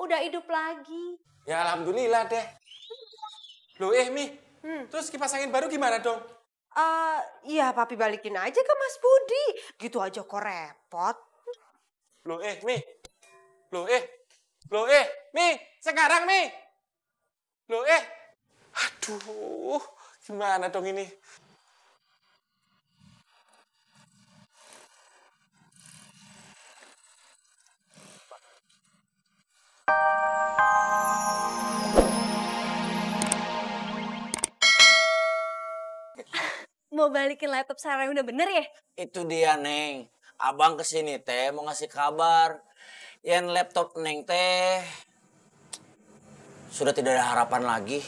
udah hidup lagi. Ya alhamdulillah deh. Loh Mi, terus kipas angin baru gimana dong? Ya papi balikin aja ke Mas Budi. Gitu aja kok repot. Loh Mi. Loh Mi, sekarang Mi. Loh aduh, gimana dong ini? Mau balikin laptop Sarah yang udah bener ya? Itu dia, Neng. Abang kesini teh mau ngasih kabar. Yang laptop Neng teh sudah tidak ada harapan lagi.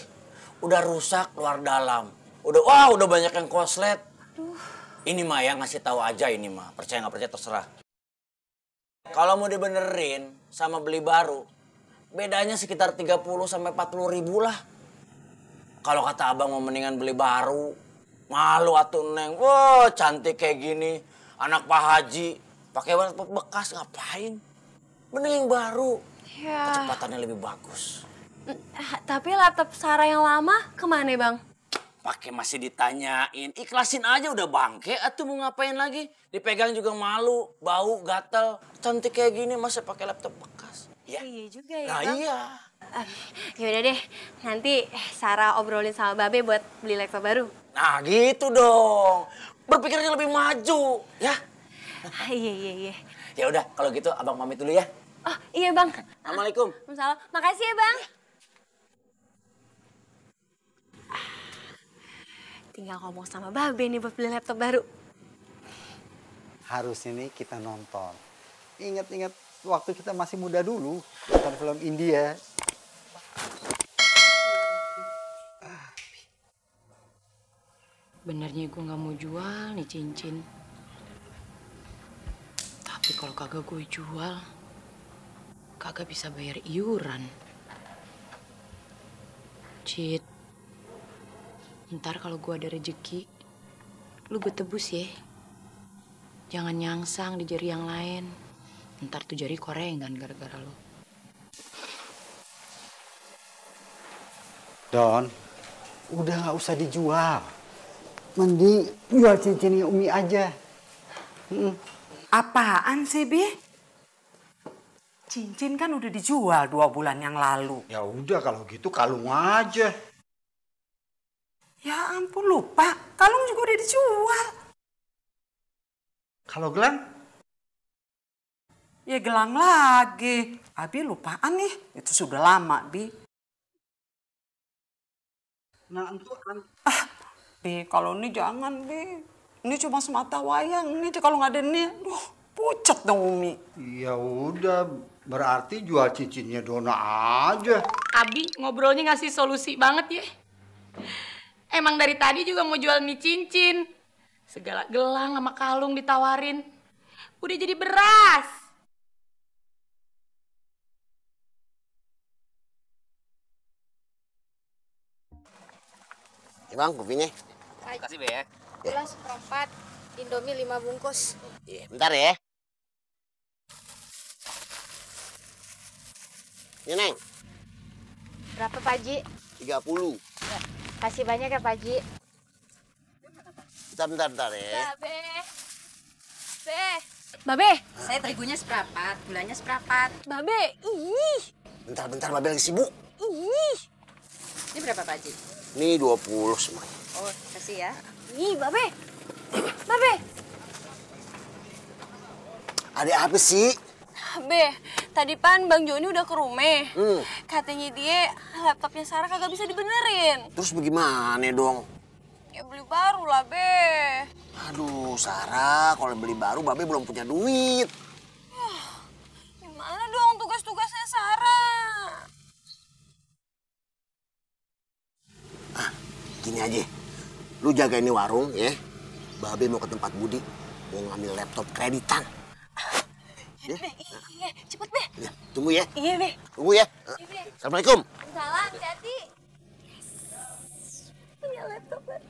Udah rusak luar dalam. Udah banyak yang koslet. Aduh. Ini mah yang ngasih tahu aja ini mah. Percaya nggak percaya terserah. Kalau mau dibenerin sama beli baru, bedanya sekitar 30 sampai 40 ribu lah. Kalau kata abang mau mendingan beli baru, malu atuh Neng. Wah, cantik kayak gini. Anak Pak Haji, pakai laptop bekas ngapain? Mending yang baru. Ya. Kecepatannya lebih bagus. Tapi laptop Sarah yang lama kemana Bang? Pakai masih ditanyain. Ikhlasin aja udah bangke atuh mau ngapain lagi? Dipegang juga malu, bau, gatel. Cantik kayak gini masa pakai laptop bekas? Ya. Iya juga ya Nah Bang. iya. Yaudah deh, nanti Sarah obrolin sama Babe buat beli laptop baru. Nah gitu dong. Berpikirnya lebih maju, ya. Iya. Ya udah, kalau gitu abang pamit dulu ya. Oh iya Bang. Assalamualaikum. Waalaikumsalam. Makasih ya Bang. Tinggal ngomong sama Babe nih buat beli laptop baru. Harusnya nih kita nonton. Ingat-ingat waktu kita masih muda dulu. Nonton film India. Benernya gue gak mau jual nih cincin. Tapi kalau kagak gue jual, kagak bisa bayar iuran. Cit, ntar kalau gue ada rezeki, lu gue tebus ya. Jangan nyangsang di jari yang lain. Ntar tuh jari korengan gara-gara lu. Don, udah gak usah dijual. Mending jual cincinnya Umi aja. Apaan sih, Bi? Cincin kan udah dijual 2 bulan yang lalu. Ya udah kalau gitu kalung aja. Ya ampun, lupa. Kalung juga udah dijual. Kalau gelang? Ya gelang lagi. Abi lupaan nih. Itu sudah lama, Bi. Nah, itu kan. Bi, kalau ini jangan, Bi. Ini cuma semata wayang. Ini kalau nggak ada ini, pucat dong Umi. Ya udah, berarti jual cincinnya Dona aja. Abi ngobrolnya ngasih solusi banget ya. Emang dari tadi juga mau jual nih cincin. Segala gelang sama kalung ditawarin. Udah jadi beras. Bang, kopinya. Kasih Be ya. Gula seperempat, Indomie 5 bungkus. Iya, bentar ya. Ini, Neng. Berapa Pak Haji? 30. Kasih banyak ya Pak Haji. Bentar ya. Babe, Saya terigunya seperempat, gulanya seperempat. Babe, ih. Bentar, Babel lagi sibuk. Ih. Ini berapa Pak Haji? Ini 20 semuanya. Oh, kasih ya. Ih, Babe. Babe. Ada apa sih? Be, tadi pan Bang Joni udah ke rumah. Katanya dia laptopnya Sarah kagak bisa dibenerin. Terus bagaimana dong? Ya beli baru lah, Be. Aduh, Sarah, kalau beli baru Babe belum punya duit. Gimana dong tugas-tugasnya Sarah? Gini aja, lu jaga ini warung ya. Babe mau ke tempat Budi, mau ngambil laptop kreditan. Ya? Be, iya, cepet Be. Ya, tunggu ya. Iya, Be. Tunggu ya. Iya, Be. Assalamualaikum. Salam, hati-hati. Yes. Punya laptop baru.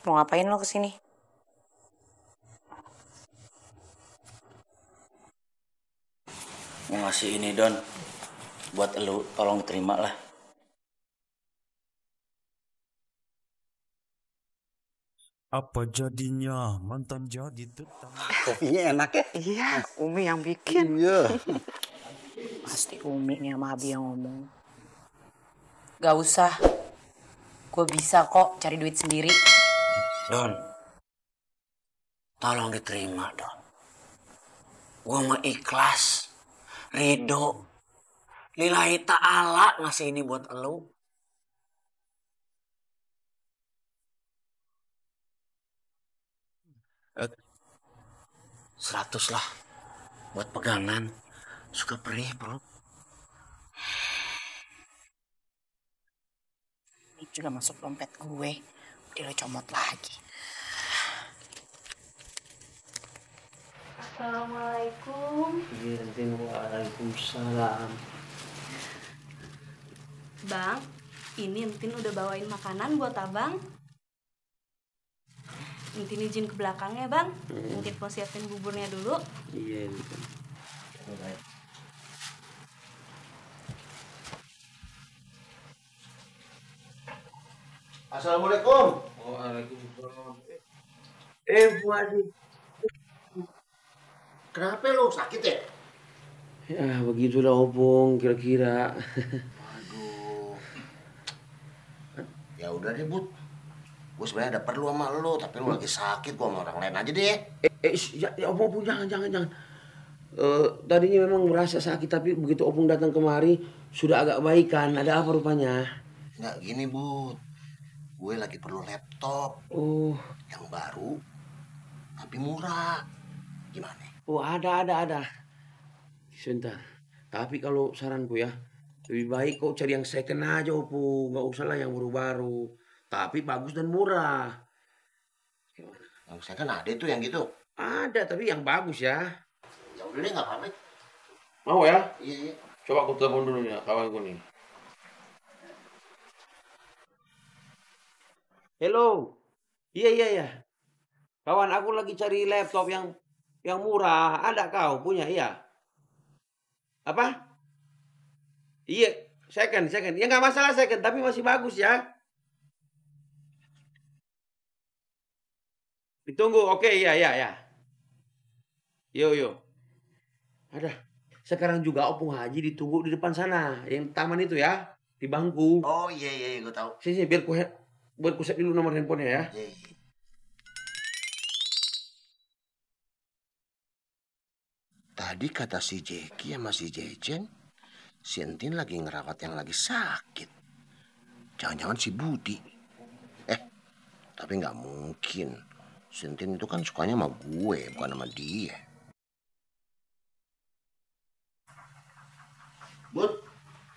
Mau ngapain lo kesini? Mau ngasih ini, Don. Buat elu, tolong diterima lah. Apa jadinya mantan jadi tetangga? Kopinya enak ya? Iya, Umi yang bikin. Iya. Pasti Umi nih sama Abi yang ngomong. Gak usah. Gue bisa kok cari duit sendiri. Don, tolong diterima, Don. Gue mah ikhlas, ridho, lillahi ta'ala ngasih ini buat elu. 100 lah, buat pegangan. Suka perih, bro. Ini juga masuk dompet gue. Udah lo comot lagi. Assalamualaikum. Waalaikumsalam. Bang, ini Entin udah bawain makanan buat abang. Entin izin ke belakang ya bang. Entin mau siapin buburnya dulu. Iya. Assalamualaikum. Waalaikumsalam. Bu Haji. Kenapa lo sakit ya? Ya begitulah opung kira-kira. Aduh. Ya udah deh, Bud. Gue sebenarnya ada perlu sama lo, tapi lo lagi sakit, gue sama orang lain aja deh. Ya opung jangan. Tadinya memang merasa sakit, tapi begitu opung datang kemari sudah agak baikan. Ada apa rupanya? Nggak gini, Bud. Gue lagi perlu laptop. Oh. Yang baru, tapi murah. Gimana? Oh ada. Sebentar. Tapi kalau saranku ya, lebih baik kau cari yang second aja opung. Nggak usah lah yang baru-baru. Tapi bagus dan murah. Gimana? Yang second ada tuh yang gitu? Ada, tapi yang bagus ya. Ya udah deh, nggak apa-apa. Mau ya? Iya. Coba aku telepon dulu ya kawanku nih. Hello. Iya. Kawan, aku lagi cari laptop yang murah. Ada kau punya? Iya. Apa? Iya, second. Ya nggak masalah second, tapi masih bagus ya. Ditunggu, oke, iya. Yo. Ada. Sekarang juga Opung Haji ditunggu di depan sana, yang taman itu ya, di bangku. Oh iya, gue tahu. Sini, biar ku set dulu nomor handphonenya ya. Iya. Tadi kata si Jeki sama si Jejen, si Entin lagi ngerawat yang lagi sakit. Jangan-jangan si Budi. Tapi nggak mungkin. Si Entin itu kan sukanya sama gue, bukan sama dia. Bud,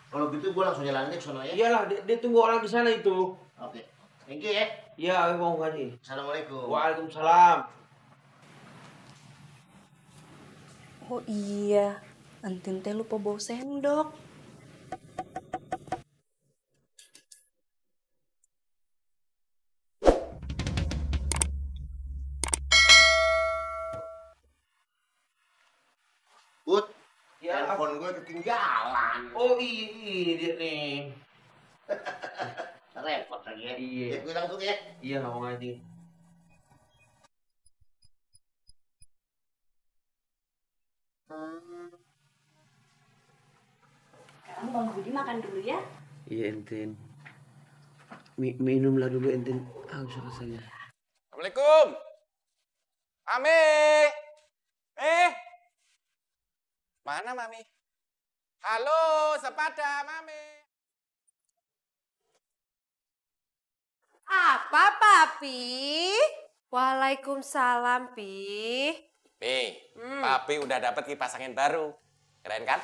kalau gitu gue langsung jalan deh ke sana ya. Iyalah, dia tunggu orang di sana itu. Oke. Thank you ya. Iya, mau Haji. Assalamualaikum. Waalaikumsalam. Oh iya, Entin teh lupa bawa sendok. Bud, Ya, handphone gue ketinggalan. oh ini dia nih. Repot lagi ya. Iya. Ya, gue langsung ya. Iya, mau Haji. Sekarang Bang Budi makan dulu ya. Iya, Entin. Minumlah dulu, Entin. Haus rasanya. Assalamualaikum. Mami. Mana Mami? Halo, sepada Mami. Apa, Papi? Waalaikumsalam, Pi. Papi udah dapet kipas angin baru. Keren kan?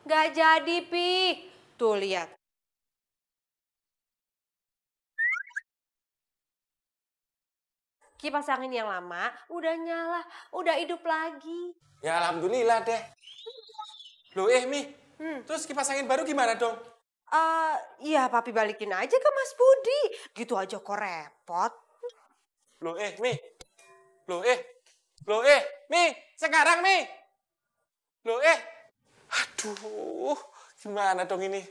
Nggak jadi, Pi. Tuh, lihat. Kipas angin yang lama udah nyala, udah hidup lagi. Ya alhamdulillah deh. Loh Mi, terus kipas angin baru gimana dong? Iya, Papi balikin aja ke Mas Budi. Gitu aja kok repot. Loh Mi. Mi, sekarang Mi. Aduh, Gimana dong ini?